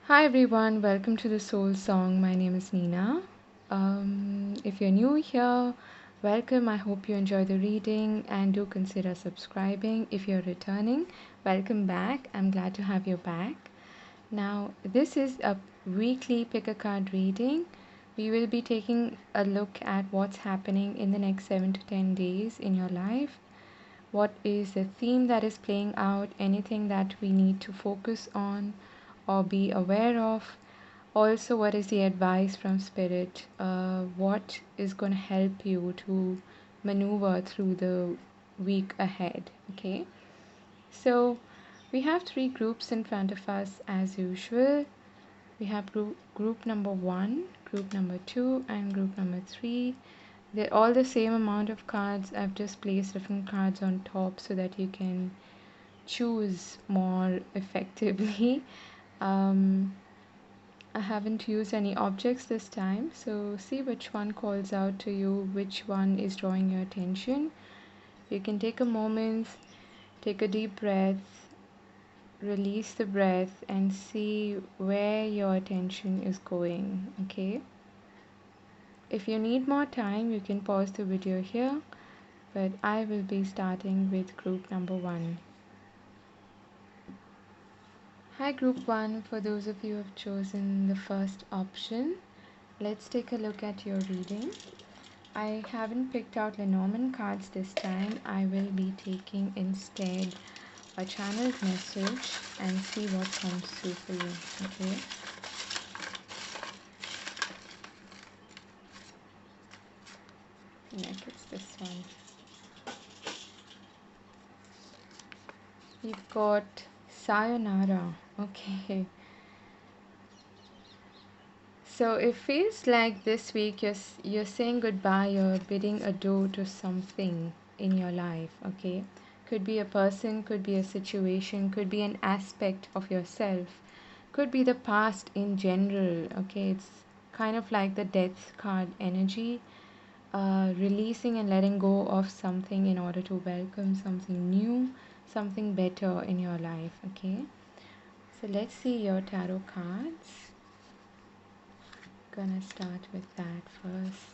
Hi everyone, welcome to the Soul Song. My name is Nina. If you're new here, welcome. I hope you enjoy the reading and do consider subscribing. If you're returning, welcome back. I'm glad to have you back. Now, this is a weekly pick a card reading. We will be taking a look at what's happening in the next 7 to 10 days in your life. What is the theme that is playing out? Anything that we need to focus on or be aware of? Also, what is the advice from Spirit? What is going to help you to maneuver through the week ahead? Okay, so we have three groups in front of us as usual. We have group number one, group number two, and group number three. They're all the same amount of cards. I've just placed different cards on top so that you can choose more effectively. Um, I haven't used any objects this time, so see which one calls out to you, which one is drawing your attention. You can take a moment, take a deep breath, release the breath, and see where your attention is going. Okay, if you need more time, you can pause the video here, but I will be starting with group number one. Hi, group one. For those of you who have chosen the first option, let's take a look at your reading. I haven't picked out Lenormand cards this time. I will be taking instead a channeled message and see what comes through for you. Okay. I think it's this one. We've got Sayonara. Okay. So it feels like this week you're saying goodbye, you're bidding adieu to something in your life, okay? Could be a person, could be a situation, could be an aspect of yourself, could be the past in general, okay? It's kind of like the death card energy, releasing and letting go of something in order to welcome something new, something better in your life, okay? So let's see your tarot cards. Gonna start with that first.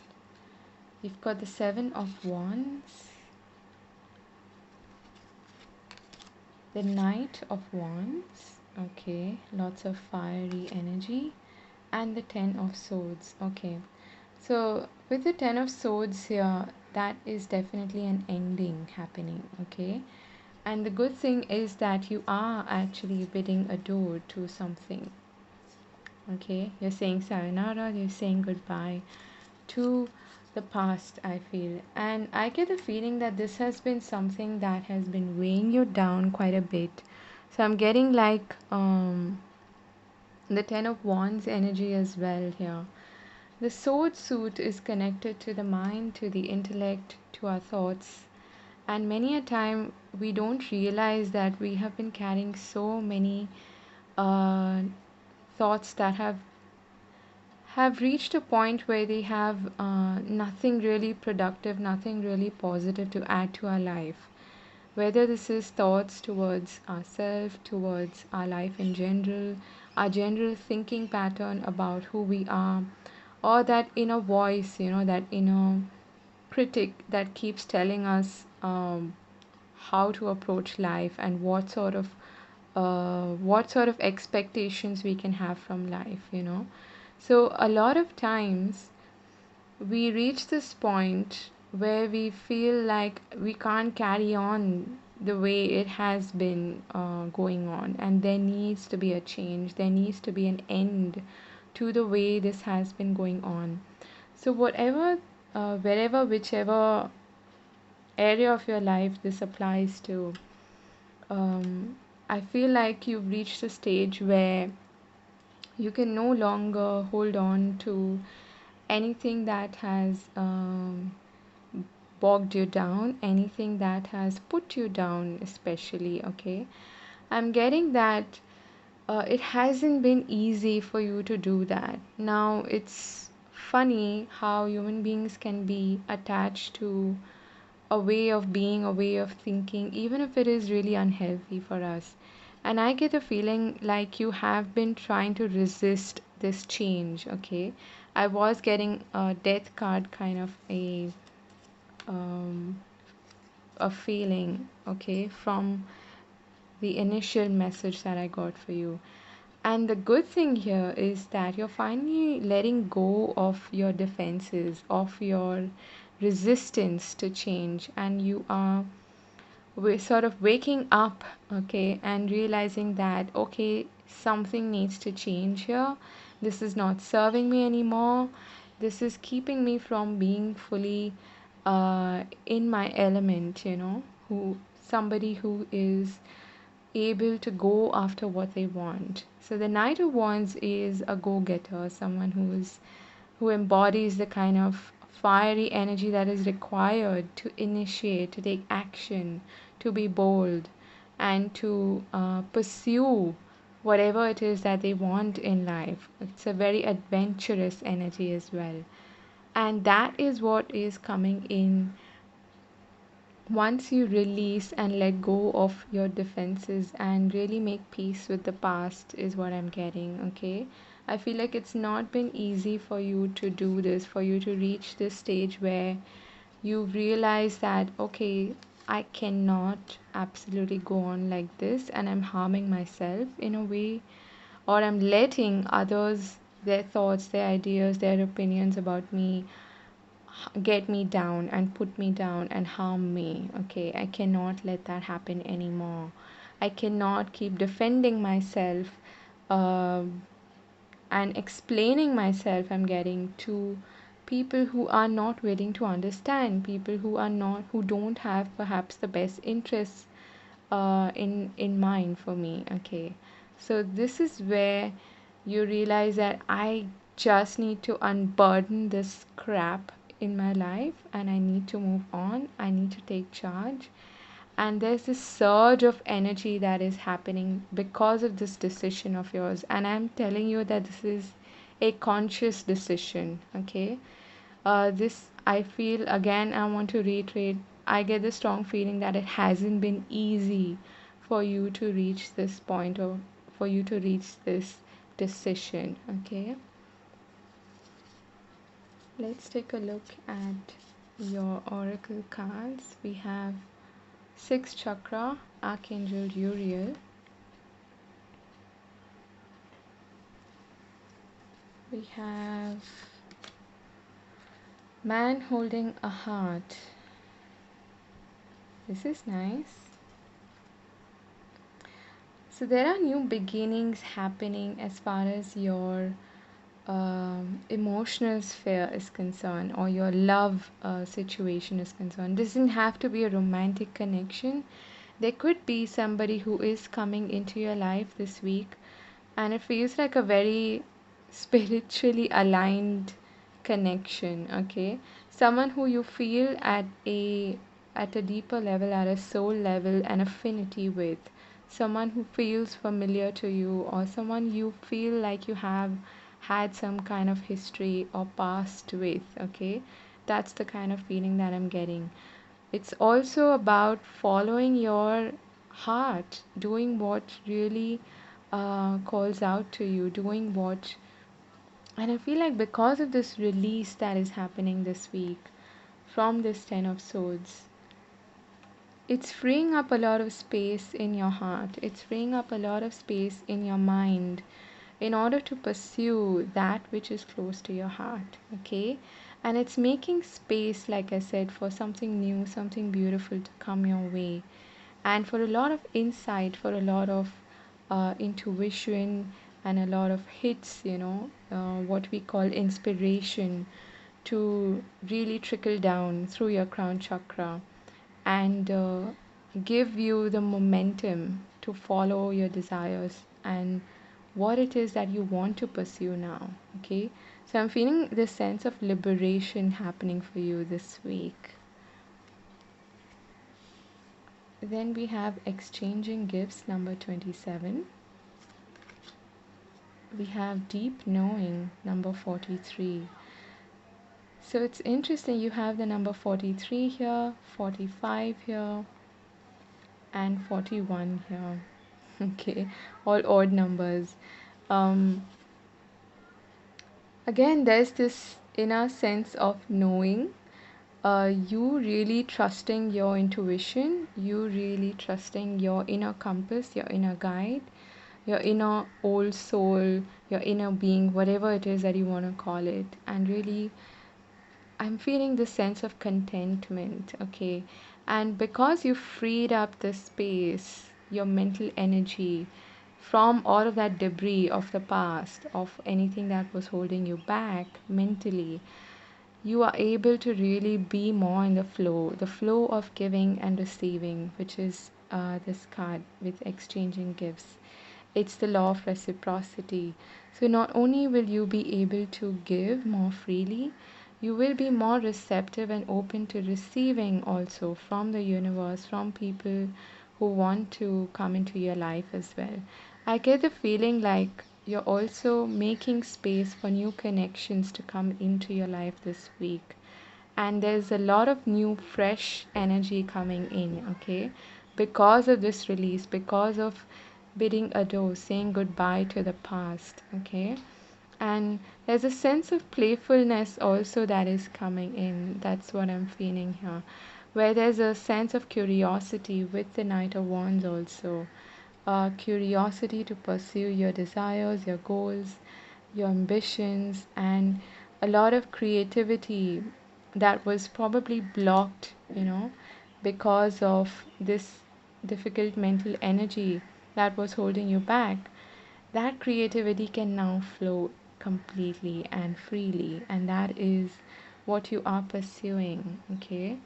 We've got the Seven of Wands, the Knight of Wands, okay, lots of fiery energy, and the Ten of Swords. Okay, so with the Ten of Swords here, that is definitely an ending happening, okay? And the good thing is that you are actually bidding adieu to something, okay? You're saying sayonara, you're saying goodbye to the past, I feel. And I get the feeling that this has been something that has been weighing you down quite a bit. So I'm getting like the Ten of Wands energy as well here. The sword suit is connected to the mind, to the intellect, to our thoughts. And many a time we don't realize that we have been carrying so many uh, thoughts that have reached a point where they have nothing really productive, nothing really positive to add to our life. Whether this is thoughts towards ourselves, towards our life in general, our general thinking pattern about who we are, or that inner voice, that inner critic that keeps telling us how to approach life and what sort of expectations we can have from life. So a lot of times we reach this point where we feel like we can't carry on the way it has been going on, and there needs to be a change, there needs to be an end to the way this has been going on. So whatever, wherever, whichever area of your life this applies to, I feel like you've reached a stage where you can no longer hold on to anything that has bogged you down, anything that has put you down, especially. Okay, I'm getting that it hasn't been easy for you to do that. Now, it's funny how human beings can be attached to a way of being, a way of thinking, even if it is really unhealthy for us. And I get a feeling like you have been trying to resist this change, okay? I was getting a death card, kind of um, a feeling, okay, from the initial message that I got for you. And the good thing here is that you're finally letting go of your defenses, of your resistance to change, and you are we're sort of waking up, okay, and realizing that, okay, something needs to change here. This is not serving me anymore. This is keeping me from being fully in my element, who somebody who is able to go after what they want. So the Knight of Wands is a go-getter, someone who embodies the kind of fiery energy that is required to initiate, to take action, to be bold, and to pursue whatever it is that they want in life. It's a very adventurous energy as well. And that is what is coming in once you release and let go of your defenses and really make peace with the past, is what I'm getting, okay? I feel like it's not been easy for you to do this, for you to reach this stage where you realize that, okay, I cannot absolutely go on like this, and I'm harming myself in a way, or I'm letting others, their thoughts, their ideas, their opinions about me get me down and put me down and harm me. Okay, I cannot let that happen anymore. I cannot keep defending myself um and explaining myself. I'm getting to people who are not willing to understand, people who don't have perhaps the best interests in mind for me. Okay, so this is where you realize that I just need to unburden this crap in my life, and I need to move on. I need to take charge. And there's this surge of energy that is happening because of this decision of yours. And I'm telling you that this is a conscious decision, okay? This, I feel, again, I want to reiterate, I get the strong feeling that it hasn't been easy for you to reach this point, or for you to reach this decision, okay? Let's take a look at your oracle cards. We have sixth chakra, Archangel Uriel. We have man holding a heart. This is nice. So there are new beginnings happening as far as your emotional sphere is concerned, or your love situation is concerned. Doesn't have to be a romantic connection. There could be somebody who is coming into your life this week, and it feels like a very spiritually aligned connection, okay? Someone who you feel at a deeper level, at a soul level, an affinity with, someone who feels familiar to you, or someone you feel like you have had some kind of history or past with, okay? That's the kind of feeling that I'm getting. It's also about following your heart, doing what really calls out to you, doing what. And I feel like because of this release that is happening this week from this Ten of Swords, it's freeing up a lot of space in your heart. It's freeing up a lot of space in your mind in order to pursue that which is close to your heart, okay? And it's making space, like I said, for something new, something beautiful to come your way, and for a lot of insight, for a lot of intuition, and a lot of hits, what we call inspiration, to really trickle down through your crown chakra and give you the momentum to follow your desires and what it is that you want to pursue now. Okay, so I'm feeling this sense of liberation happening for you this week. Then we have exchanging gifts, number 27. We have deep knowing, number 43. So it's interesting, you have the number 43 here, 45 here, and 41 here. Okay, all odd numbers. Um, Again, there's this inner sense of knowing, you really trusting your intuition, you really trusting your inner compass, your inner guide, your inner old soul, your inner being, whatever it is that you want to call it. And really, I'm feeling this sense of contentment, okay? And because you freed up the space, your mental energy from all of that debris of the past, of anything that was holding you back mentally, you are able to really be more in the flow of giving and receiving, which is this card with exchanging gifts. It's the law of reciprocity. So, not only will you be able to give more freely, you will be more receptive and open to receiving also from the universe, from people who want to come into your life as well. I get the feeling like you're also making space for new connections to come into your life this week. And there's a lot of new, fresh energy coming in, okay? Because of this release, because of bidding adieu, saying goodbye to the past, okay? And there's a sense of playfulness also that is coming in. That's what I'm feeling here. Where there's a sense of curiosity with the Knight of Wands also. Curiosity to pursue your desires, your goals, your ambitions, and a lot of creativity that was probably blocked, because of this difficult mental energy that was holding you back. That creativity can now flow completely and freely, and that is what you are pursuing, okay?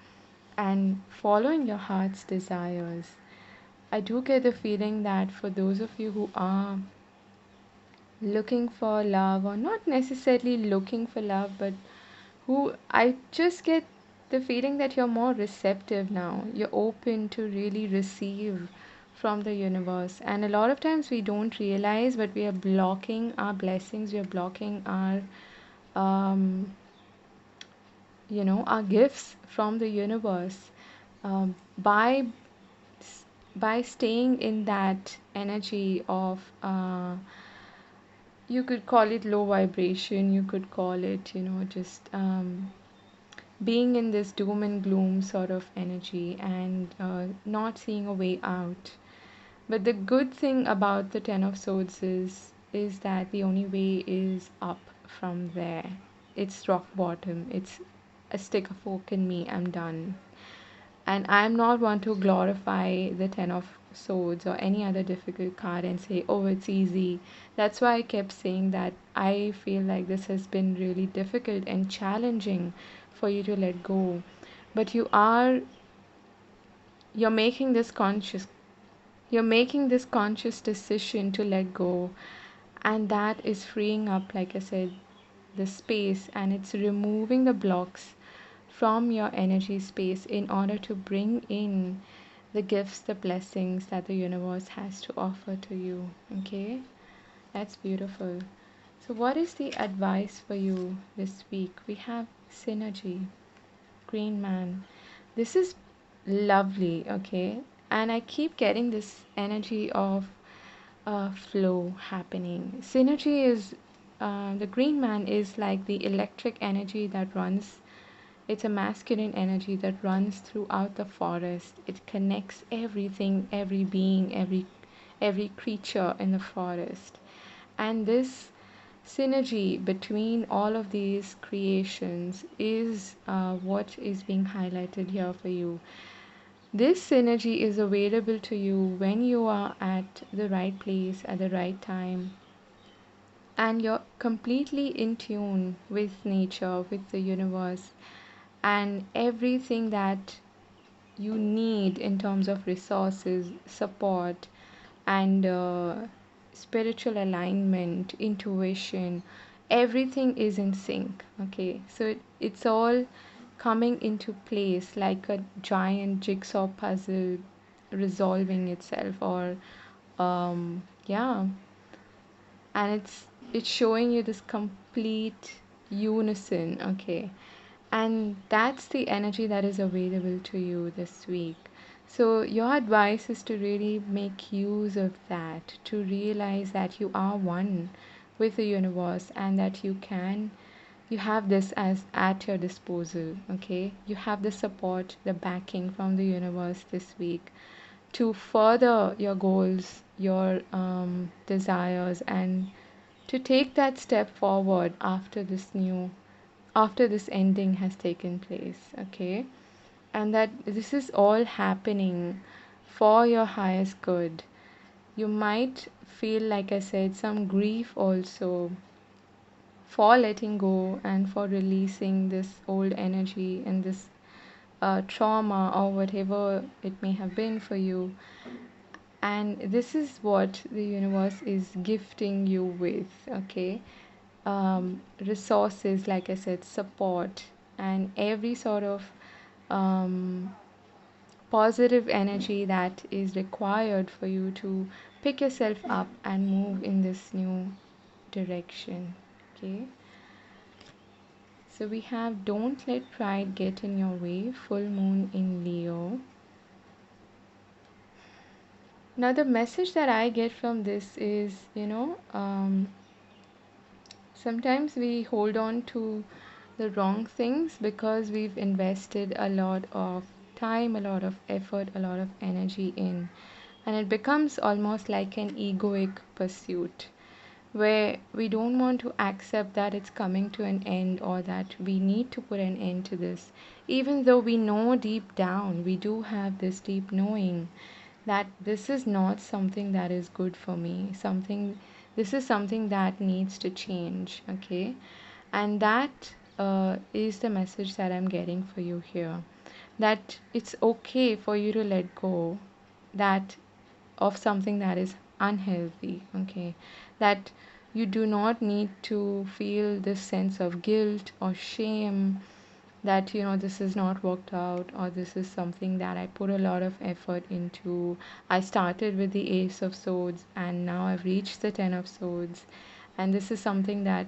And following your heart's desires. I do get the feeling that for those of you who are looking for love, or not necessarily looking for love, but who, I just get the feeling that you're more receptive now. You're open to really receive from the universe. And a lot of times we don't realize, but we are blocking our blessings, we are blocking um, our gifts from the universe, by staying in that energy of, you could call it low vibration, you could call it, just being in this doom and gloom sort of energy, and not seeing a way out. But the good thing about the Ten of Swords is that the only way is up from there. It's rock bottom. It's a stick of fork in me. I'm done. And I'm not one to glorify the Ten of Swords or any other difficult card and say, oh, it's easy. That's why I kept saying that I feel like this has been really difficult and challenging for you to let go. But you're making this conscious you're making this conscious decision to let go, and that is freeing up, like I said, the space, and it's removing the blocks from your energy space in order to bring in the gifts, the blessings that the universe has to offer to you. Okay, that's beautiful. So, what is the advice for you this week? We have synergy, green man. This is lovely, okay? And I keep getting this energy of flow happening. Synergy is, the green man is like the electric energy that runs. It's a masculine energy that runs throughout the forest. It connects everything, every being, every creature in the forest. And this synergy between all of these creations is what is being highlighted here for you. This synergy is available to you when you are at the right place at the right time, and you're completely in tune with nature, with the universe, and everything that you need in terms of resources, support, and spiritual alignment, intuition, everything is in sync. Okay, so it's all coming into place like a giant jigsaw puzzle resolving itself, or yeah, and it's showing you this complete unison. Okay, and that's the energy that is available to you this week. So, your advice is to really make use of that, to realize that you are one with the universe and that you have this as at your disposal. Okay, you have the support, the backing from the universe this week to further your goals, your desires, and to take that step forward after this ending has taken place. Okay, and that this is all happening for your highest good. You might feel, like I said, some grief also for letting go and for releasing this old energy and this trauma or whatever it may have been for you. And this is what the universe is gifting you with, okay? Resources, like I said, support, and every sort of um, positive energy that is required for you to pick yourself up and move in this new direction. Okay, so we have don't let pride get in your way, full moon in Leo. Now, the message that I get from this is, sometimes we hold on to the wrong things because we've invested a lot of time, a lot of effort, a lot of energy in, and it becomes almost like an egoic pursuit where we don't want to accept that it's coming to an end or that we need to put an end to this, even though we know deep down, we do have this deep knowing that this is not something that is good for me, this is something that needs to change. Okay, and that is the message that I'm getting for you here, that it's okay for you to let go that of something that is unhealthy. Okay, that you do not need to feel this sense of guilt or shame that this is not worked out, or this is something that I put a lot of effort into. I started with the Ace of Swords and now I've reached the Ten of Swords, and this is something that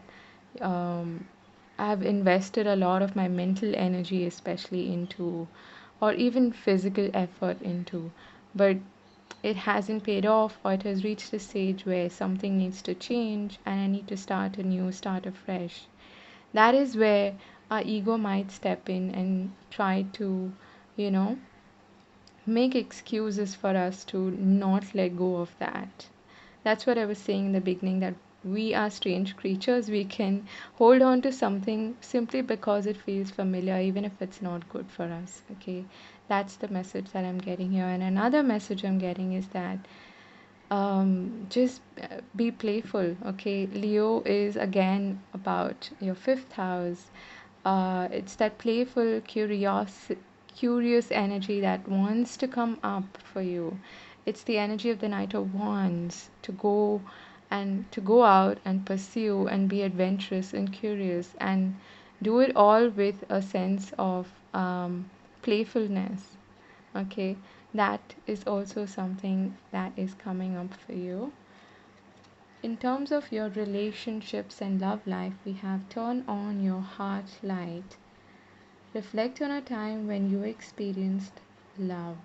um, I've invested a lot of my mental energy especially into, or even physical effort into, but it hasn't paid off, or it has reached a stage where something needs to change and I need to start anew, start afresh. That is where our ego might step in and try to, you know, make excuses for us to not let go of that. That's what I was saying in the beginning, that we are strange creatures. We can hold on to something simply because it feels familiar, even if it's not good for us. Okay, that's the message that I'm getting here. And another message I'm getting is that just be playful. Okay, Leo is again about your fifth house. It's that playful curious energy that wants to come up for you. It's the energy of the Knight of Wands to go out and pursue and be adventurous and curious and do it all with a sense of playfulness. Okay, that is also something that is coming up for you. In terms of your relationships and love life, we have turn on your heart light. Reflect on a time when you experienced love.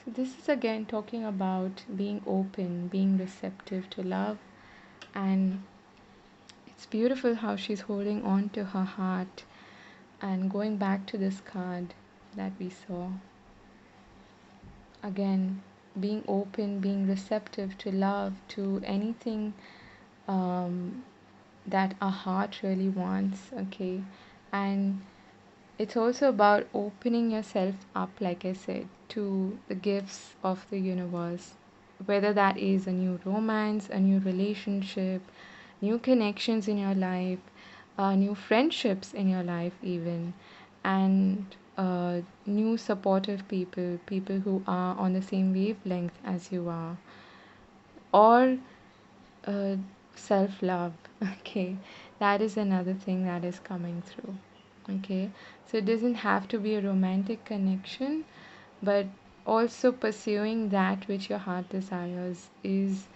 So, this is again talking about being open, being receptive to love, and it's beautiful how she's holding on to her heart and going back to this card that we saw. Again, being open, being receptive to love, to anything um, that our heart really wants. Okay, and it's also about opening yourself up, like I said, to the gifts of the universe, whether that is a new romance, a new relationship, new connections in your life, new friendships in your life, even, and new supportive people, people who are on the same wavelength as you are, or uh, self love. Okay, that is another thing that is coming through. Okay, so it doesn't have to be a romantic connection, but also pursuing that which your heart desires is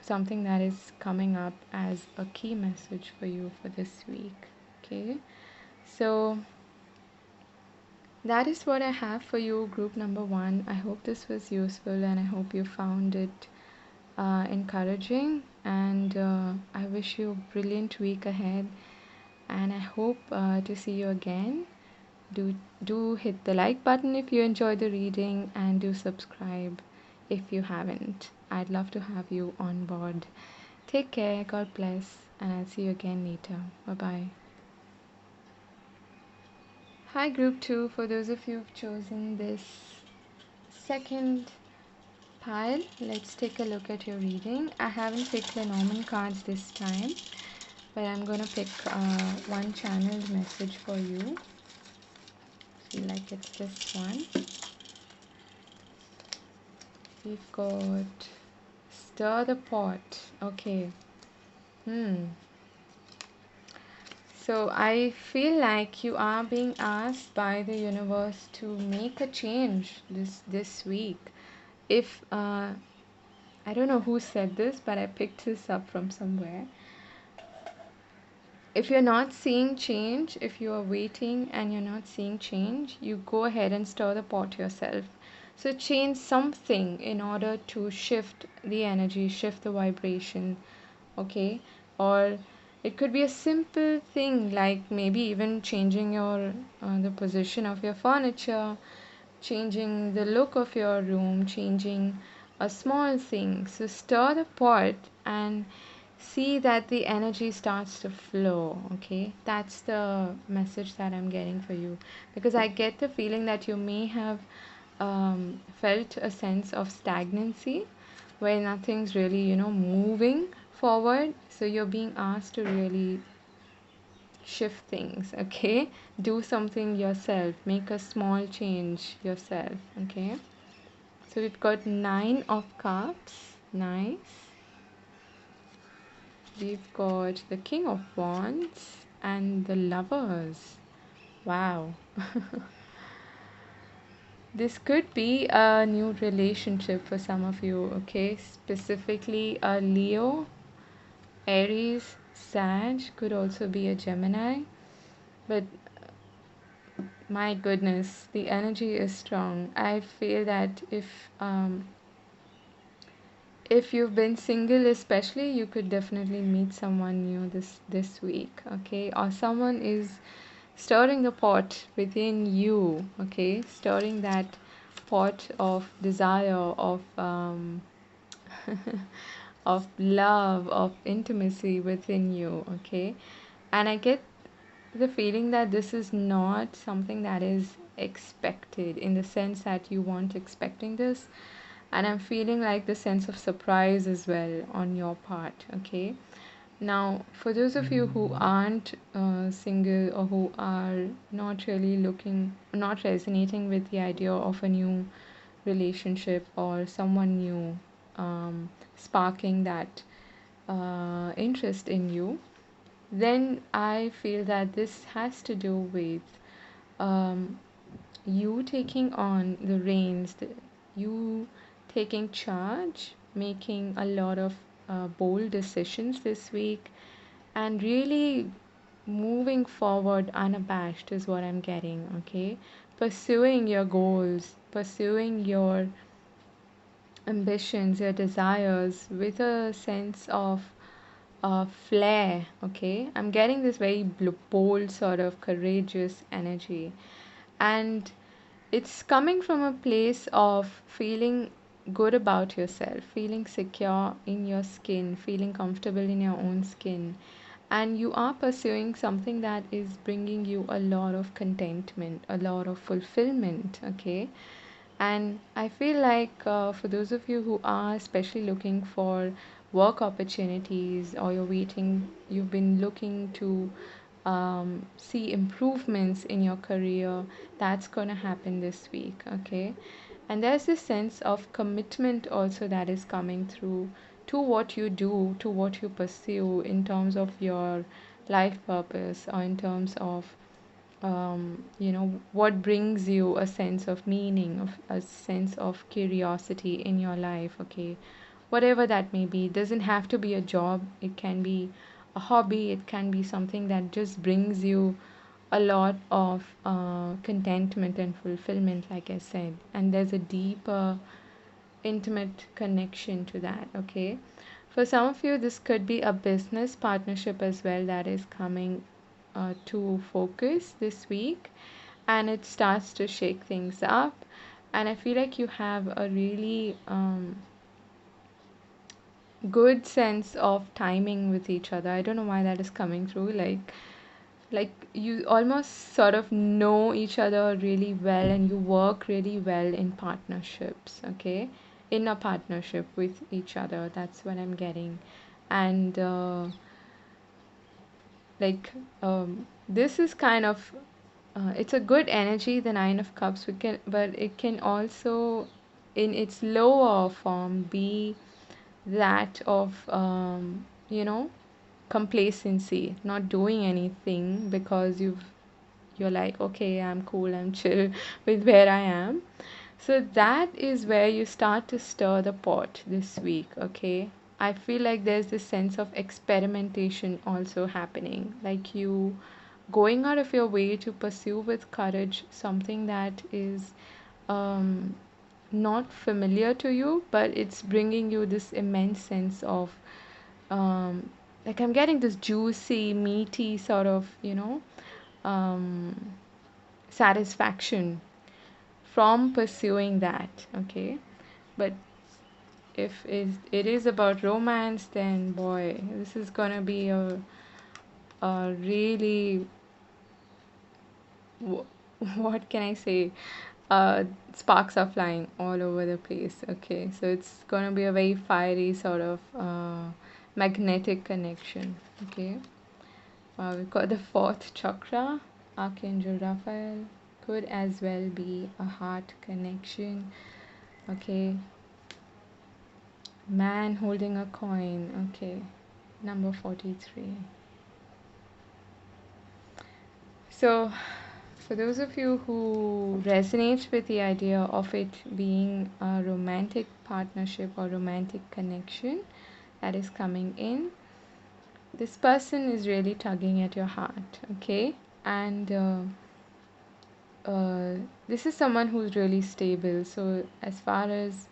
something that is coming up as a key message for you for this week. Okay, so that is what I have for you, group number one. I hope this was useful and I hope you found it encouraging. And I wish you a brilliant week ahead. And I hope to see you again. Do hit the like button if you enjoy the reading, and do subscribe if you haven't. I'd love to have you on board. Take care, God bless, and I'll see you again later. Bye bye. Hi, group 2. For those of you who've chosen this second pile, let's take a look at your reading. I haven't picked Lenormand cards this time, but I'm gonna pick one channeled message for you. Feel like it's this one. We've got stir the pot. Okay. So I feel like you are being asked by the universe to make a change this week. If I don't know who said this, but I picked this up from somewhere. If you're not seeing change, if you are waiting and you're not seeing change, you go ahead and stir the pot yourself. So change something in order to shift the energy, shift the vibration, okay? Or it could be a simple thing like maybe even changing your the position of your furniture, changing the look of your room, changing a small thing. So stir the pot and see that the energy starts to flow. Okay, that's the message that I'm getting for you, because I get the feeling that you may have felt a sense of stagnancy where nothing's really, moving forward. So you're being asked to really shift things. Okay, do something yourself, make a small change yourself. Okay, so we've got 9 of cups. Nice. We've got the King of Wands and the Lovers. Wow. This could be a new relationship for some of you, okay? Specifically a Leo, Aries, Sag, could also be a Gemini. But my goodness, the energy is strong. I feel that if you've been single especially, you could definitely meet someone new this week, okay? Or someone is stirring the pot within you, okay? Stirring that pot of desire, of of love, of intimacy within you, okay? And I get the feeling that this is not something that is expected, in the sense that you weren't expecting this. And I'm feeling like the sense of surprise as well on your part, okay? Now, for those of you who aren't single, or who are not really not resonating with the idea of a new relationship or someone new sparking that interest in you, then I feel that this has to do with um, you taking on the reins, you taking charge, making a lot of bold decisions this week, and really moving forward unabashed is what I'm getting, okay? Pursuing your goals, pursuing your ambitions, your desires with a sense of flair, okay? I'm getting this very bold, sort of courageous energy. And it's coming from a place of feeling good about yourself, feeling secure in your skin, feeling comfortable in your own skin. And you are pursuing something that is bringing you a lot of contentment, a lot of fulfillment, okay? And I feel like for those of you who are especially looking for work opportunities, or you've been looking to see improvements in your career, that's going to happen this week, okay? And there's this sense of commitment also that is coming through to what you do, to what you pursue in terms of your life purpose, or in terms of what brings you a sense of meaning, of a sense of curiosity in your life, okay? Whatever that may be, it doesn't have to be a job, it can be a hobby, it can be something that just brings you a lot of contentment and fulfillment, like I said, and there's a deeper intimate connection to that. Okay, for some of you this could be a business partnership as well that is coming to focus this week, and it starts to shake things up. And I feel like you have a really good sense of timing with each other. I don't know why that is coming through. Like you almost sort of know each other really well, and you work really well in partnerships. Okay, in a partnership with each other. That's what I'm getting. And like this is kind of it's a good energy, the Nine of Cups. We can, but it can also, in its lower form, be that of complacency, not doing anything because you're like, okay, I'm cool, I'm chill with where I am. So that is where you start to stir the pot this week. Okay, I feel like there's this sense of experimentation also happening, like you going out of your way to pursue with courage something that is um, not familiar to you, but it's bringing you this immense sense of um, like I'm getting this juicy, meaty sort of, um, satisfaction from pursuing that. Okay, but if it is about romance, then boy, this is gonna be a really what can I say? Sparks are flying all over the place. Okay, so it's gonna be a very fiery sort of magnetic connection. Okay, we've got the fourth chakra, Archangel Raphael. Could as well be a heart connection. Okay, man holding a coin. Okay, number 43. So, for those of you who resonate with the idea of it being a romantic partnership or romantic connection that is coming in, this person is really tugging at your heart, okay? And this is someone who's really stable. So, as far as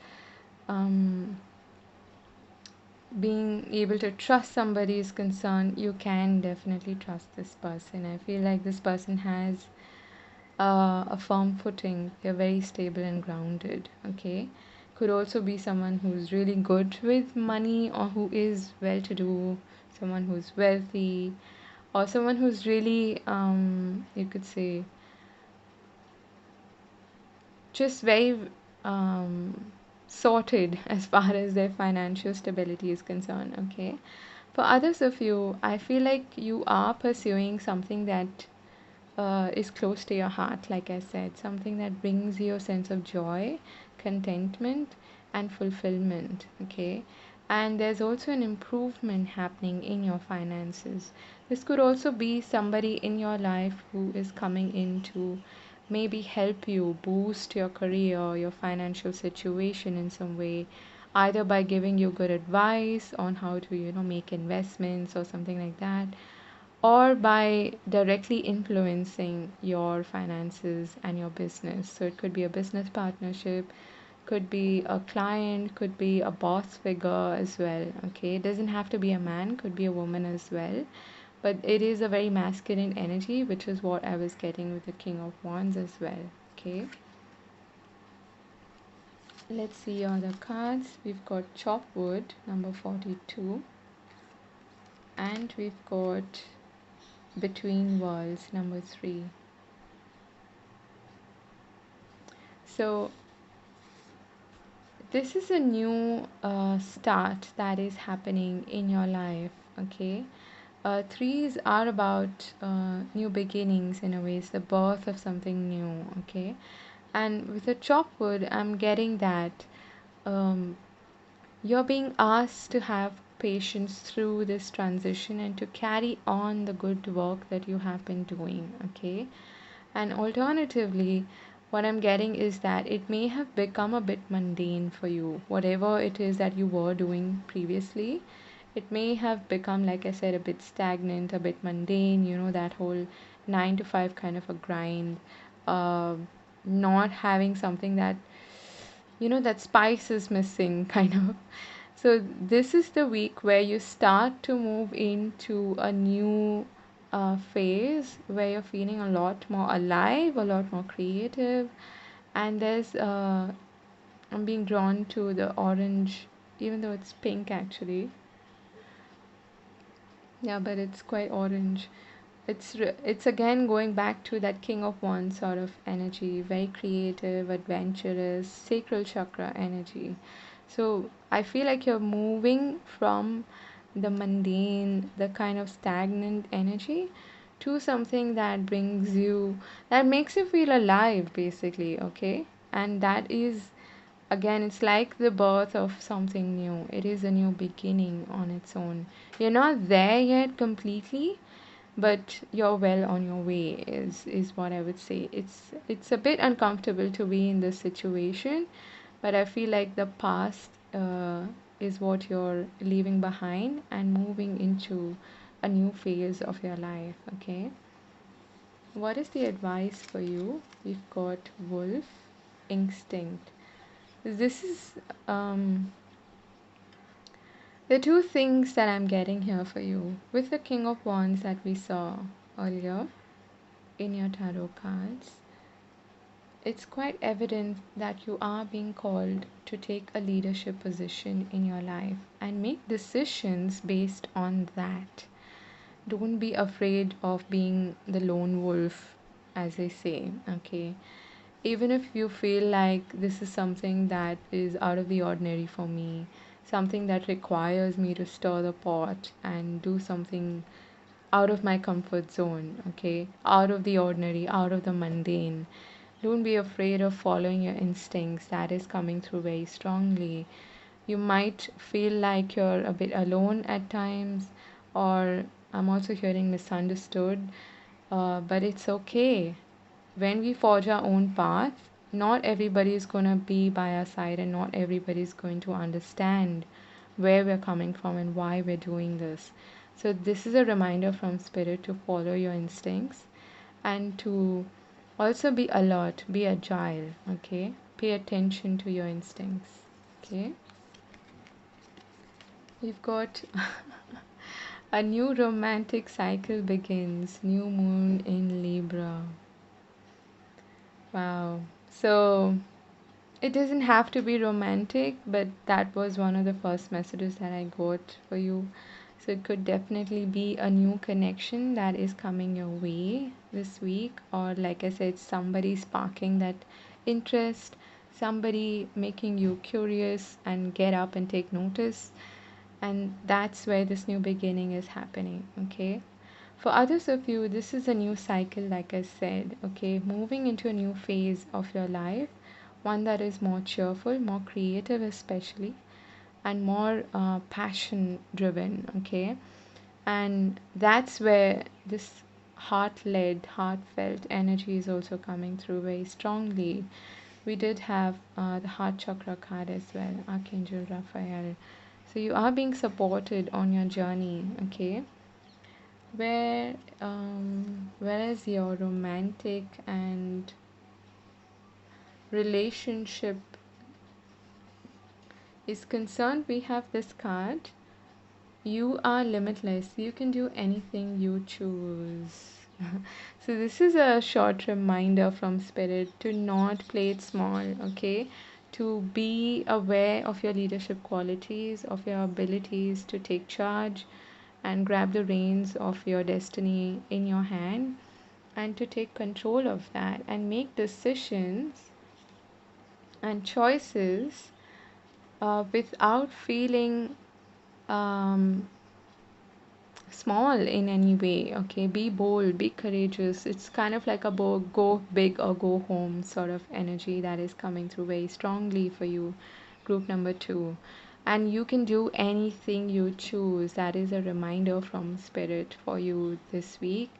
um, being able to trust somebody is concerned, you can definitely trust this person. I feel like this person has a firm footing. They're very stable and grounded. Okay, could also be someone who's really good with money, or who is well to do, someone who's wealthy, or someone who's really you could say just very um, sorted as far as their financial stability is concerned. Okay, for others of you, I feel like you are pursuing something that is close to your heart, like I said, something that brings you a sense of joy, contentment, and fulfillment. Okay, and there's also an improvement happening in your finances. This could also be somebody in your life who is coming in to maybe help you boost your career, your financial situation in some way, either by giving you good advice on how to, make investments or something like that, or by directly influencing your finances and your business. So it could be a business partnership, could be a client, could be a boss figure as well. Okay, it doesn't have to be a man, could be a woman as well. But it is a very masculine energy, which is what I was getting with the King of Wands as well. Okay, let's see other cards. We've got Chop Wood, number 42, and we've got Between Worlds, number 3. So this is a new start that is happening in your life. Okay, threes are about new beginnings, in a way. It's the birth of something new. Okay, and with the Chopwood, I'm getting that um, you're being asked to have patience through this transition and to carry on the good work that you have been doing. Okay, and alternatively, what I'm getting is that it may have become a bit mundane for you. Whatever it is that you were doing previously, it may have become, like I said, a bit stagnant, a bit mundane, that whole 9 to 5 kind of a grind, uh, not having something that, that spice is missing, kind of. So, this is the week where you start to move into a new phase where you're feeling a lot more alive, a lot more creative, and I'm being drawn to the orange, even though it's pink actually. Yeah, but it's quite orange. It's again going back to that King of Wands sort of energy, very creative, adventurous, sacral chakra energy. So I feel like you're moving from the mundane, the kind of stagnant energy to something that brings you, that makes you feel alive, basically, okay? And that is, again, it's like the birth of something new. It is a new beginning on its own. You're not there yet completely, but you're well on your way, is what I would say. It's a bit uncomfortable to be in this situation, but I feel like the past is what you're leaving behind and moving into a new phase of your life. Okay, what is the advice for you? We've got wolf, instinct. This is the two things that I'm getting here for you with the King of Wands that we saw earlier in your tarot cards. It's quite evident that you are being called to take a leadership position in your life and make decisions based on that. Don't be afraid of being the lone wolf, as they say, okay? Even if you feel like this is something that is out of the ordinary for me, something that requires me to stir the pot and do something out of my comfort zone, okay? Out of the ordinary, out of the mundane. Don't be afraid of following your instincts. That is coming through very strongly. You might feel like you're a bit alone at times, or I'm also hearing misunderstood, but it's okay. When we forge our own path, not everybody is going to be by our side, and not everybody is going to understand where we're coming from and why we're doing this. So, this is a reminder from Spirit to follow your instincts and to also be alert, be agile, okay? Pay attention to your instincts, okay? We've got a new romantic cycle begins, new moon in Libra. Wow. So, it doesn't have to be romantic, but that was one of the first messages that I got for you. So it could definitely be a new connection that is coming your way this week, or like I said, somebody sparking that interest, somebody making you curious and get up and take notice. And that's where this new beginning is happening, okay? For others of you, this is a new cycle, like I said, okay? Moving into a new phase of your life, one that is more cheerful, more creative, especially, and more passion driven, okay? And that's where this heart led, heartfelt energy is also coming through very strongly. We did have the heart chakra card as well, Archangel Raphael. So you are being supported on your journey, okay? Whereas your romantic and relationship is concerned, we have this card. You are limitless. You can do anything you choose. So this is a short reminder from Spirit to not play it small, okay? To be aware of your leadership qualities, of your abilities to take charge and grab the reins of your destiny in your hand, and to take control of that and make decisions and choices without feeling um, small in any way. Okay, be bold, be courageous. It's kind of like a go big or go home sort of energy that is coming through very strongly for you, group number 2. And you can do anything you choose. That is a reminder from Spirit for you this week,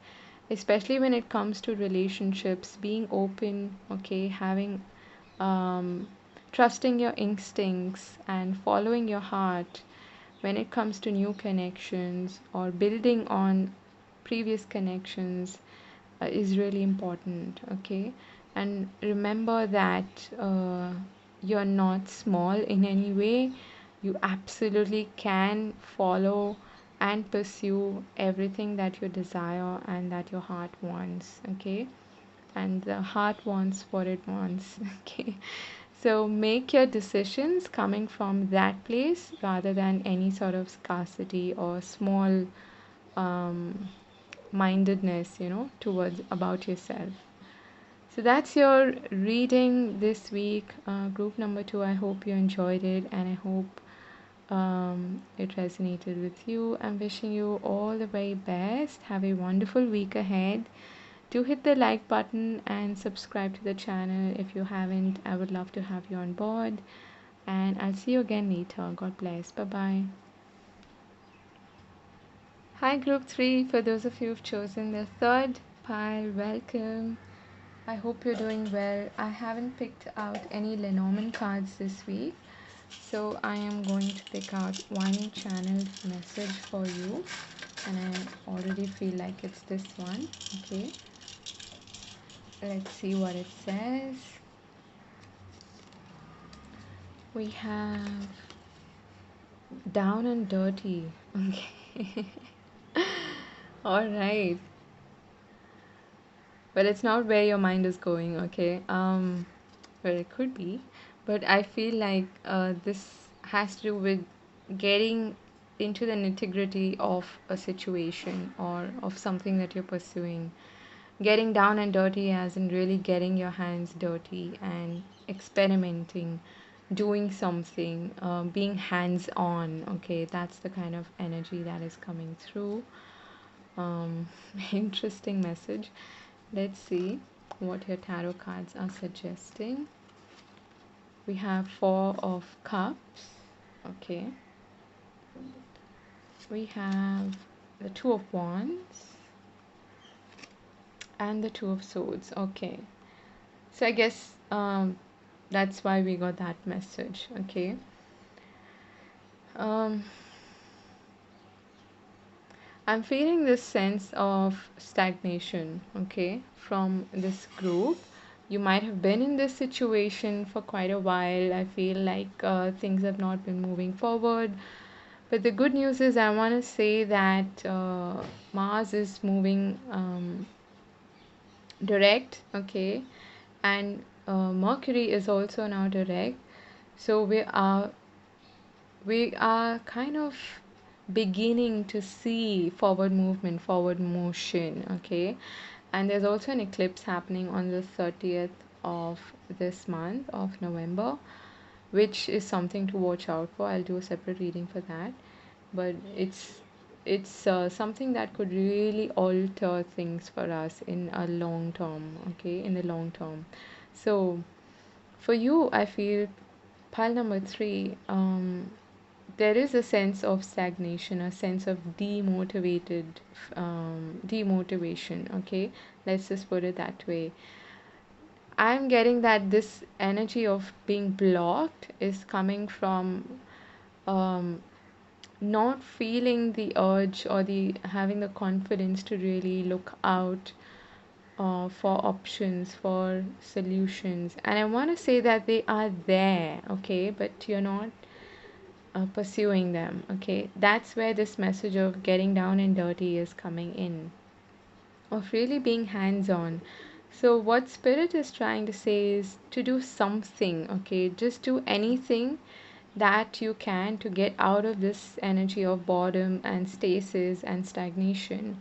especially when it comes to relationships. Being open, okay, having trusting your instincts and following your heart when it comes to new connections or building on previous connections. is really important. Okay, and remember that you're not small in any way. You absolutely can follow and pursue everything that you desire and that your heart wants. Okay, and the heart wants what it wants. Okay, so make your decisions coming from that place rather than any sort of scarcity or small um, mindedness, towards about yourself. So that's your reading this week, group number 2. I hope you enjoyed it and I hope it resonated with you. I'm wishing you all the very best. Have a wonderful week ahead. Do hit the like button and subscribe to the channel if you haven't. I would love to have you on board. And I'll see you again later. God bless. Bye bye. Hi, group 3. For those of you who've chosen the third pile, welcome. I hope you're doing well. I haven't picked out any Lenormand cards this week, so I am going to pick out one channeled message for you, and I already feel like it's this one. Okay, let's see what it says. We have down and dirty. Okay. All right. But it's not where your mind is going, okay? Well, it could be, but I feel like this has to do with getting into the nitty-gritty of a situation or of something that you're pursuing. Getting down and dirty, as in really getting your hands dirty and experimenting, doing something, being hands-on, okay? That's the kind of energy that is coming through. Interesting message. Let's see what your tarot cards are suggesting. We have Four of Cups. Okay. We have the Two of Wands and the Two of Swords. Okay. So I guess that's why we got that message. Okay. Um, I'm feeling this sense of stagnation, okay, from this group. You might have been in this situation for quite a while. I feel like things have not been moving forward. But the good news is, I want to say that Mars is moving direct, okay, and Mercury is also now direct. So we are kind of beginning to see forward movement, forward motion, okay? And there's also an eclipse happening on the 30th of this month of November, which is something to watch out for. I'll do a separate reading for that. But it's something that could really alter things for us in a long term, okay? In the long term. So for you, I feel pile number 3, there is a sense of stagnation, a sense of demotivation, okay? Let's just put it that way. I'm getting that this energy of being blocked is coming from um, not feeling the urge or the having the confidence to really look out for options, for solutions. And I want to say that they are there, okay? But you're not pursuing them, okay? That's where this message of getting down and dirty is coming in, of really being hands on. So, what Spirit is trying to say is to do something, okay? Just do anything that you can to get out of this energy of boredom and stasis and stagnation,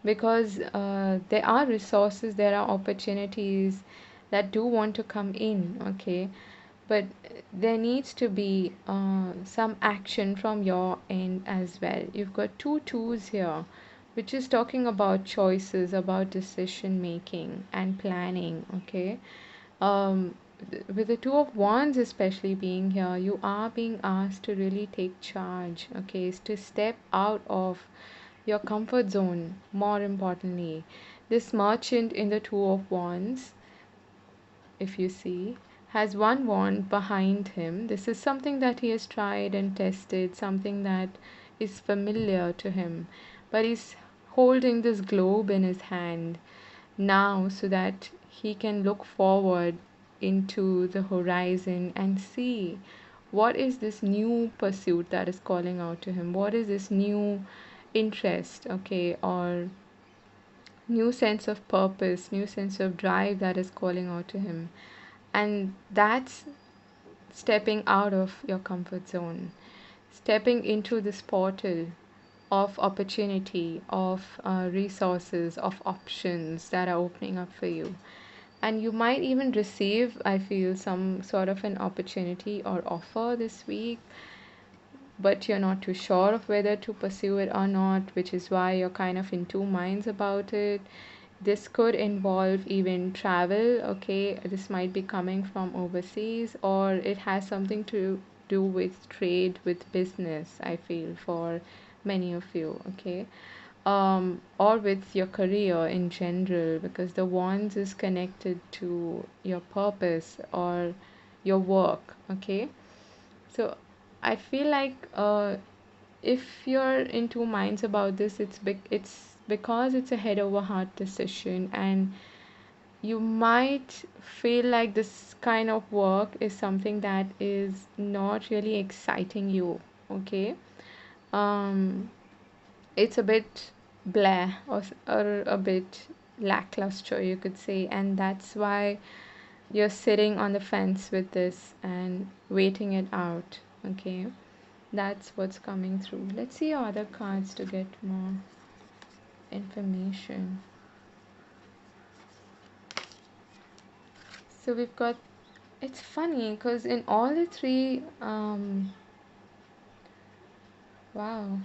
because there are resources, there are opportunities that do want to come in, okay? But there needs to be some action from your end as well. You've got two twos here, which is talking about choices, about decision making and planning, okay? With the Two of Wands especially being here, you are being asked to really take charge, okay? Is to step out of your comfort zone, more importantly. This merchant in the Two of Wands, if you see, has one wand behind him. This is something that he has tried and tested, something that is familiar to him. But he's holding this globe in his hand. now so that he can look forward into the horizon and see what is this new pursuit that is calling out to him, what is this new interest, okay, or new sense of purpose, new sense of drive that is calling out to him. And that's stepping out of your comfort zone, stepping into this portal of opportunity, of resources, of options that are opening up for you. And you might even receive, I feel, some sort of an opportunity or offer this week, but you're not too sure of whether to pursue it or not, which is why you're kind of in two minds about it. This could involve even travel, okay? This might be coming from overseas, or it has something to do with trade, with business, I feel, for many of you, okay? Or with your career in general, because the wands is connected to your purpose or your work, okay? So I feel like if you're in two minds about this, it's because it's a head over heart decision, and you might feel like this kind of work is something that is not really exciting you, okay? Um, it's a bit blah, or a bit lackluster, you could say, and that's why you're sitting on the fence with this and waiting it out, okay? That's what's coming through. Let's see your other cards to get more information. So we've got, it's funny because in all the three, wow,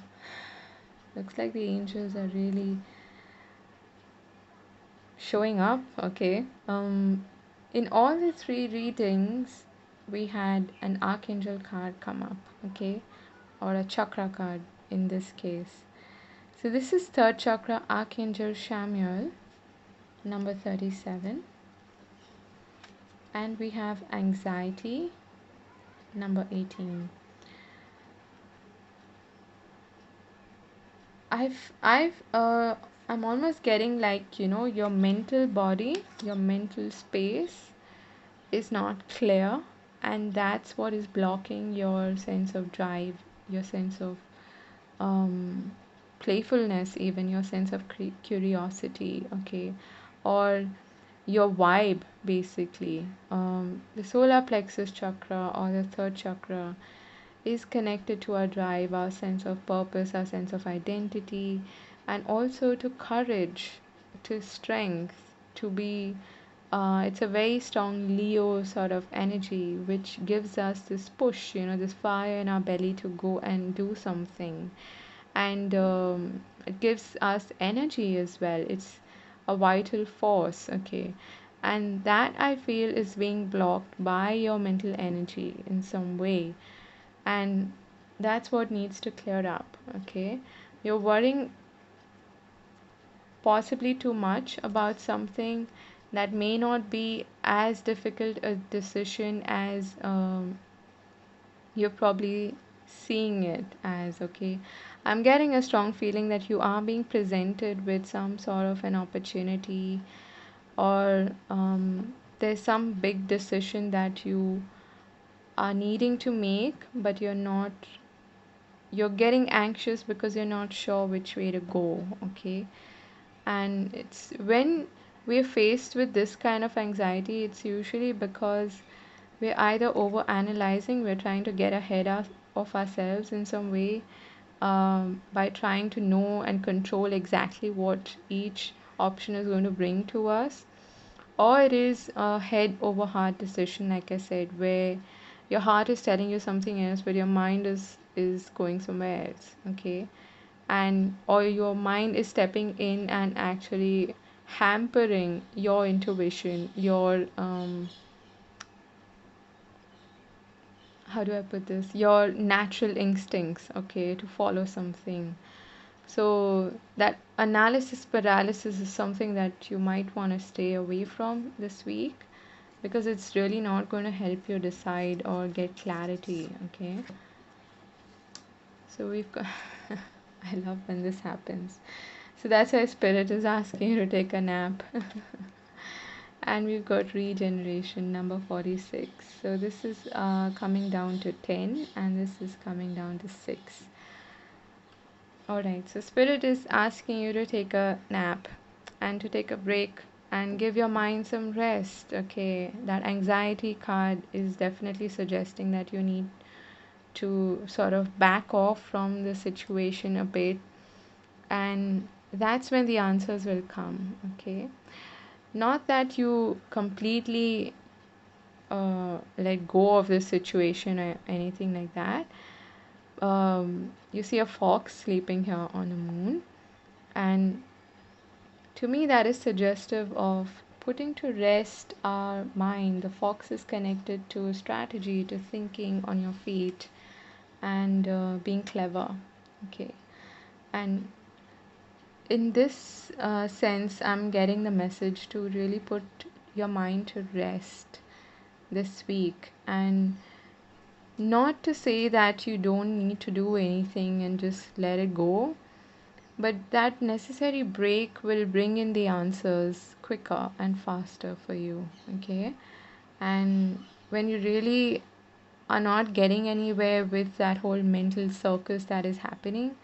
looks like the angels are really showing up, okay? In all the three readings, we had an archangel card come up, okay? Or a chakra card in this case. So this is third chakra, Archangel Samuel, number 37. And we have anxiety, number 18. I'm almost getting like, your mental body, your mental space is not clear, and that's what is blocking your sense of drive, your sense of um, playfulness, even your sense of curiosity, okay, or your vibe basically. The solar plexus chakra or the third chakra is connected to our drive, our sense of purpose, our sense of identity, and also to courage, to strength, to be. It's a very strong Leo sort of energy, which gives us this push, this fire in our belly to go and do something. And it gives us energy as well. It's a vital force, okay? And that I feel is being blocked by your mental energy in some way, and that's what needs to clear up, okay? You're worrying possibly too much about something that may not be as difficult a decision as you're probably seeing it as, okay? I'm getting a strong feeling that you are being presented with some sort of an opportunity, or there's some big decision that you are needing to make, but you're getting anxious because you're not sure which way to go, okay? And it's when we're faced with this kind of anxiety, it's usually because we're either over analyzing, we're trying to get ahead of ourselves in some way, by trying to know and control exactly what each option is going to bring to us, or it is a head over heart decision, like I said, where your heart is telling you something else but your mind is going somewhere else, okay? And or your mind is stepping in and actually hampering your intuition, your how do I put this, your natural instincts, okay, to follow something. So that analysis paralysis is something that you might want to stay away from this week, because it's really not going to help you decide or get clarity, okay? So we've got I love when this happens. So that's why Spirit is asking you to take a nap. And we've got regeneration, number 46. So this is coming down to 10, and this is coming down to 6. Alright, so Spirit is asking you to take a nap and to take a break and give your mind some rest. Okay, that anxiety card is definitely suggesting that you need to sort of back off from the situation a bit, and that's when the answers will come. Okay, not that you completely let go of the situation or anything like that. You see a fox sleeping here on the moon, and to me that is suggestive of putting to rest our mind. The fox is connected to strategy, to thinking on your feet, and being clever. Okay, and in this sense, I'm getting the message to really put your mind to rest this week, and not to say that you don't need to do anything and just let it go, but that necessary break will bring in the answers quicker and faster for you. Okay, and when you really are not getting anywhere with that whole mental circus that is happening,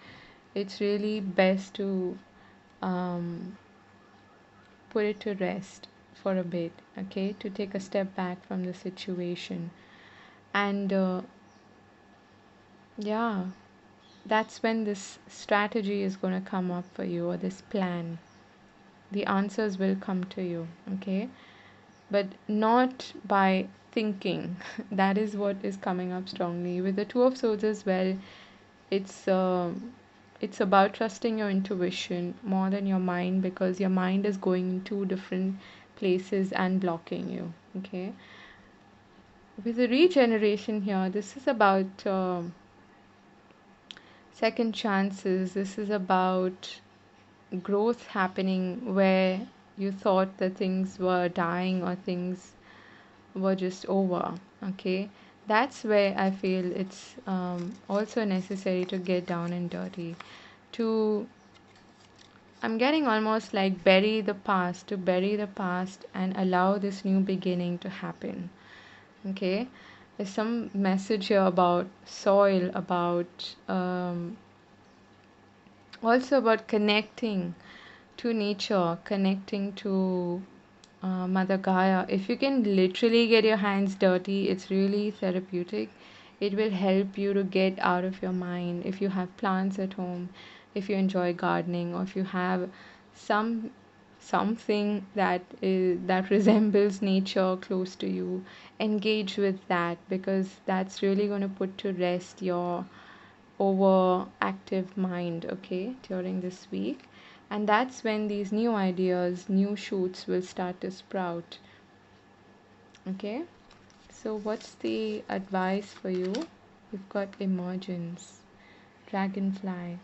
it's really best to um, put it to rest for a bit. Okay, to take a step back from the situation, and yeah, that's when this strategy is going to come up for you, or this plan. The answers will come to you. Okay, but not by thinking. That is what is coming up strongly with the Two of Swords as well. It's um, it's about trusting your intuition more than your mind, because your mind is going in two different places and blocking you. Okay, with the regeneration here, this is about second chances. This is about growth happening where you thought that things were dying or things were just over. Okay, that's where I feel it's also necessary to get down and dirty, to I'm getting almost like bury the past, to bury the past and allow this new beginning to happen. Okay, there's some message here about soil, about also about connecting to nature, connecting to Mother Gaia. If you can literally get your hands dirty, it's really therapeutic. It will help you to get out of your mind. If you have plants at home, if you enjoy gardening, or if you have some something that resembles nature close to you, engage with that, because that's really going to put to rest your overactive mind, okay, during this week. And that's when these new ideas, new shoots will start to sprout. Okay, so what's the advice for you? We've got emergence, dragonfly.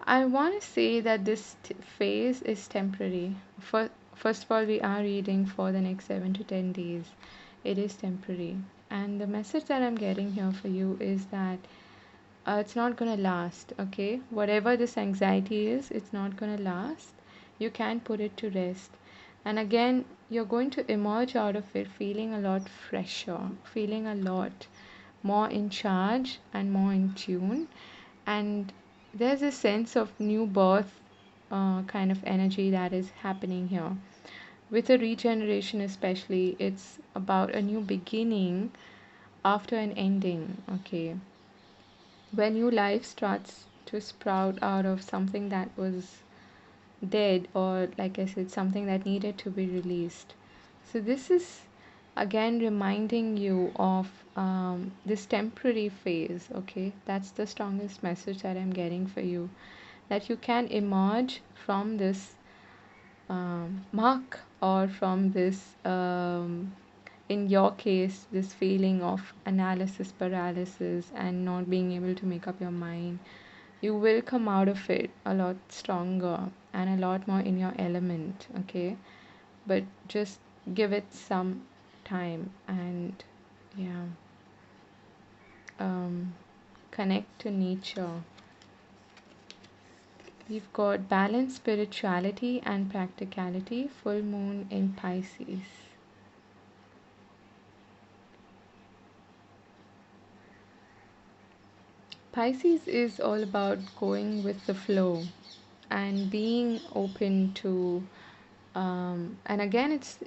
I want to say that this phase is temporary. First of all, we are reading for the next 7 to 10 days. It is temporary. And the message that I'm getting here for you is that it's not going to last. Okay, whatever this anxiety is, it's not going to last. You can put it to rest, and again you're going to emerge out of it feeling a lot fresher, feeling a lot more in charge and more in tune. And there's a sense of new birth kind of energy that is happening here with a regeneration. Especially, it's about a new beginning after an ending. Okay, when new life starts to sprout out of something that was dead, or like I said, something that needed to be released. So this is again reminding you of this temporary phase. Okay, that's the strongest message that I'm getting for you, that you can emerge from this muck, or from this in your case, this feeling of analysis paralysis and not being able to make up your mind. You will come out of it a lot stronger and a lot more in your element. Okay, but just give it some time, and Yeah. Um, Connect to nature. We've got balance, spirituality, and practicality. Full moon in Pisces. Pisces is all about going with the flow and being open to, and again, it's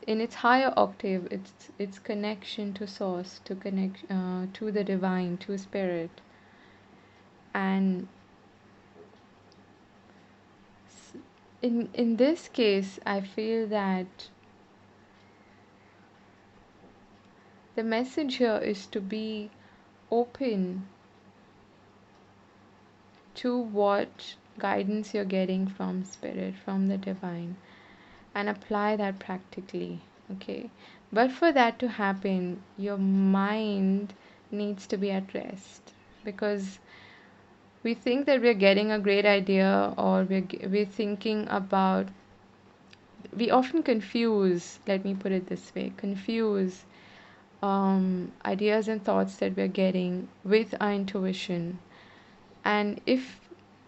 in its higher octave. It's connection to source, to connect to the divine, to spirit, and in this case, I feel that the message here is to be open to what guidance you're getting from spirit, from the divine, and apply that practically. Okay, but for that to happen, your mind needs to be at rest, because we think that we're getting a great idea, or we're thinking about, we often confuse, let me put it this way, confuse ideas and thoughts that we're getting with our intuition. And if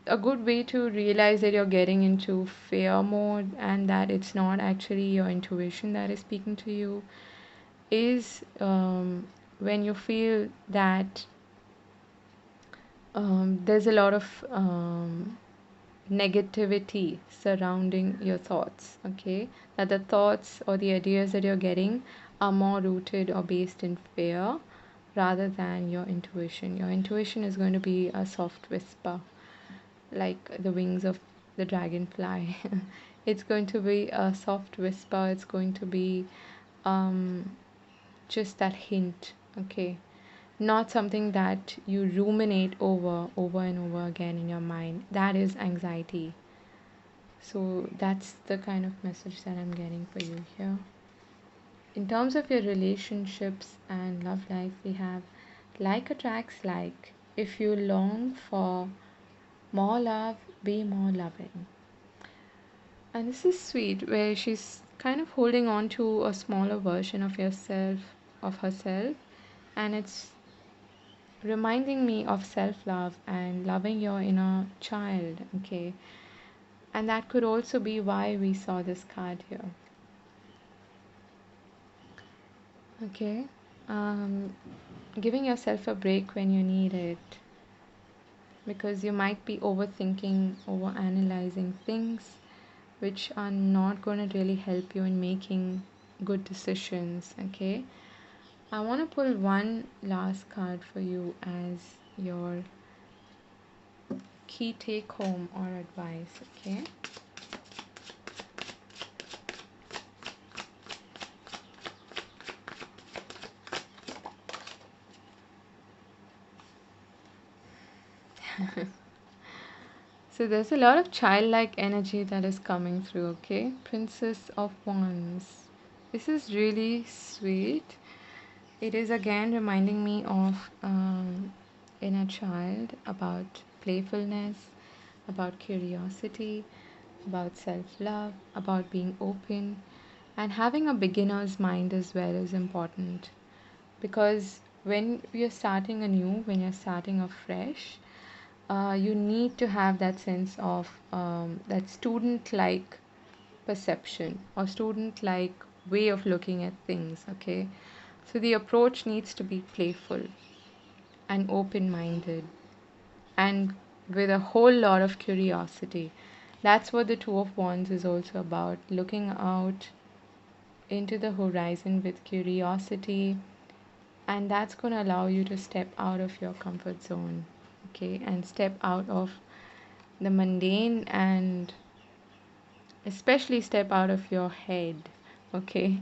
a good way to realize that you're getting into fear mode and that it's not actually your intuition that is speaking to you is when you feel that there's a lot of negativity surrounding your thoughts, okay? That the thoughts or the ideas that you're getting are more rooted or based in fear rather than your intuition. Your intuition is going to be a soft whisper, like the wings of the dragonfly. It's going to be a soft whisper, it's going to be um, just that hint, okay? Not something that you ruminate over and over again in your mind. That is anxiety. So that's the kind of message that I'm getting for you here. In terms of your relationships and love life, we have like attracts like. If you long for more love, be more loving. And this is sweet, where she's kind of holding on to a smaller version of yourself, of herself, and it's reminding me of self love and loving your inner child. Okay, and that could also be why we saw this card here. Okay, um, giving yourself a break when you need it, because you might be overthinking, over analyzing things which are not going to really help you in making good decisions. Okay, I want to pull one last card for you as your key take home or advice. Okay, so there's a lot of childlike energy that is coming through. Okay, Princess of Wands. This is really sweet. It is again reminding me of inner child, about playfulness, about curiosity, about self love, about being open, and having a beginner's mind as well is important, because when you're starting anew, when you're starting afresh, you need to have that sense of that student like perception or student like way of looking at things. Okay, so the approach needs to be playful and open minded and with a whole lot of curiosity. That's what the Two of Wands is also about, looking out into the horizon with curiosity, and that's going to allow you to step out of your comfort zone, okay, and step out of the mundane, and especially step out of your head, okay.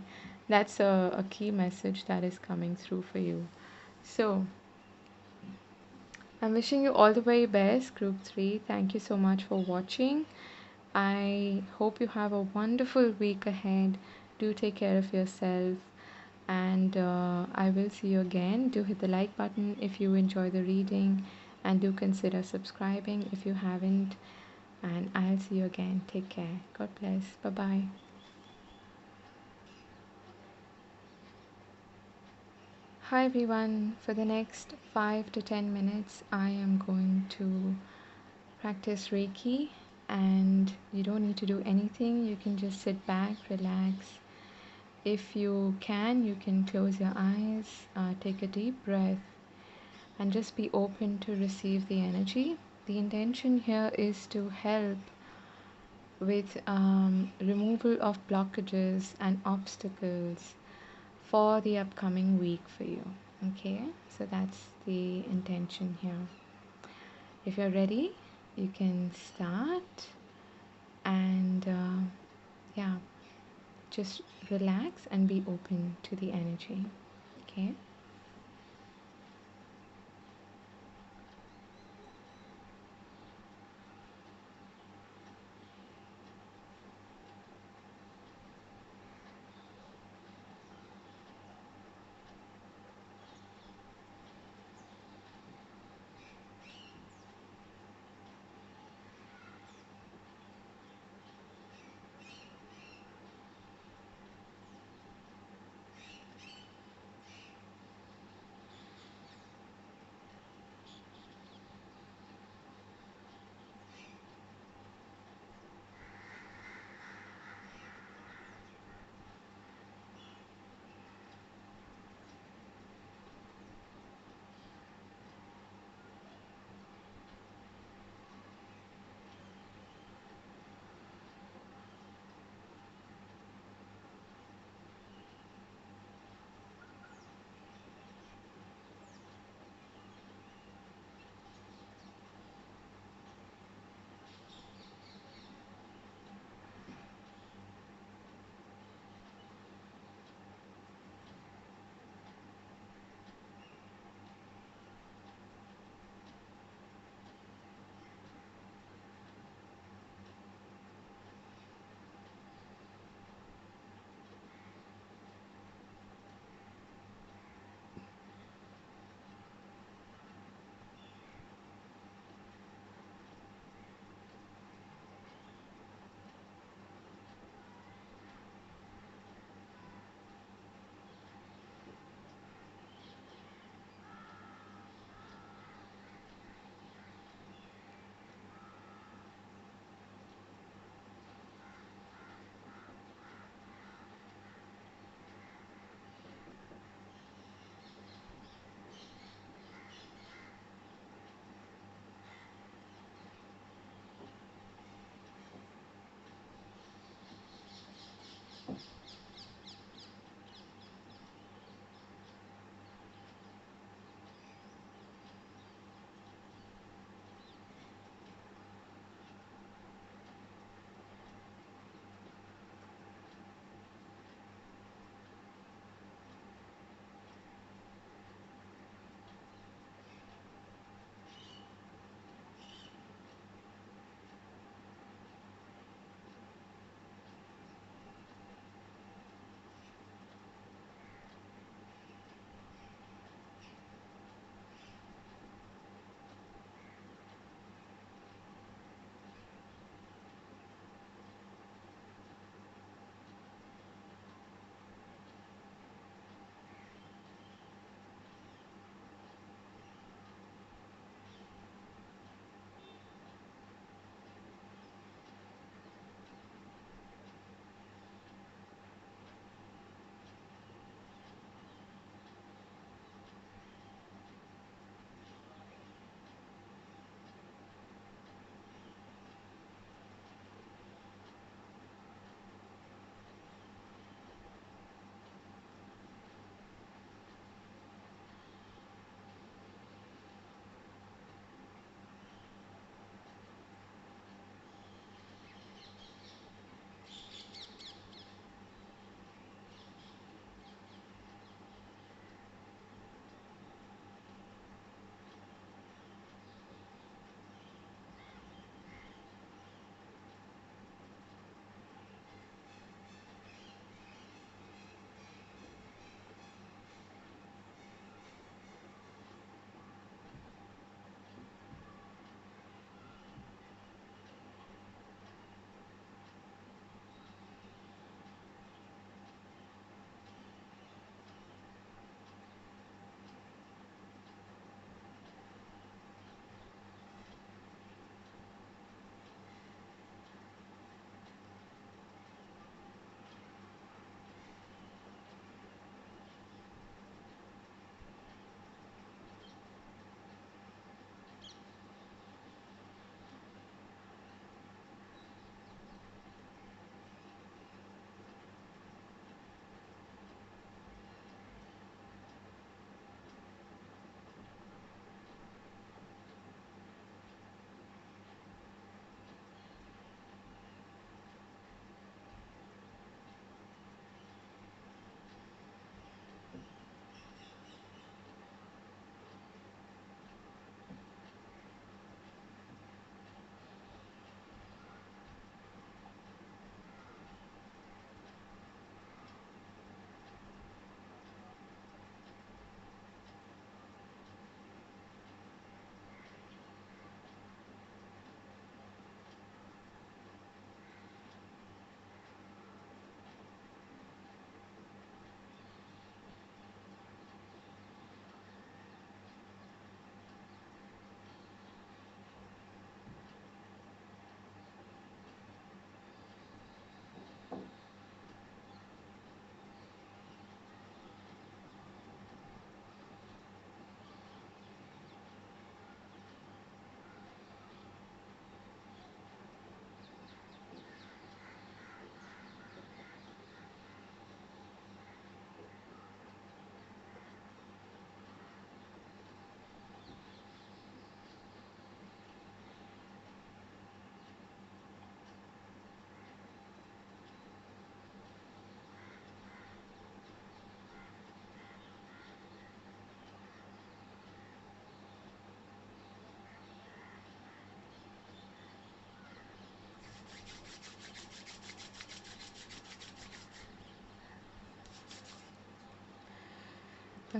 That's a key message that is coming through for you. So I'm wishing you all the very best, Group 3. Thank you so much for watching. I hope you have a wonderful week ahead. Do take care of yourself, and I will see you again. Do hit the like button if you enjoy the reading, and do consider subscribing if you haven't. And I'll see you again. Take care. God bless. Bye bye. Hi everyone. For the next 5 to 10 minutes, I am going to practice Reiki, and you don't need to do anything. You can just sit back, relax. If you can close your eyes, take a deep breath, and just be open to receive the energy. The intention here is to help with removal of blockages and obstacles for the upcoming week for you. Okay, so that's the intention here. If you're ready, you can start, and yeah, just relax and be open to the energy. Okay.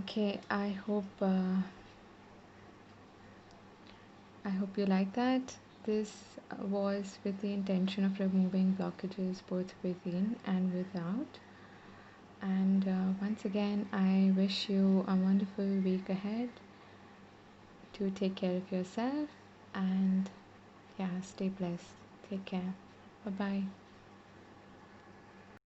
Okay, I hope you like that. This was with the intention of removing blockages both within and without. And once again, I wish you a wonderful week ahead. To take care of yourself and yeah, stay blessed. Take care. Bye bye.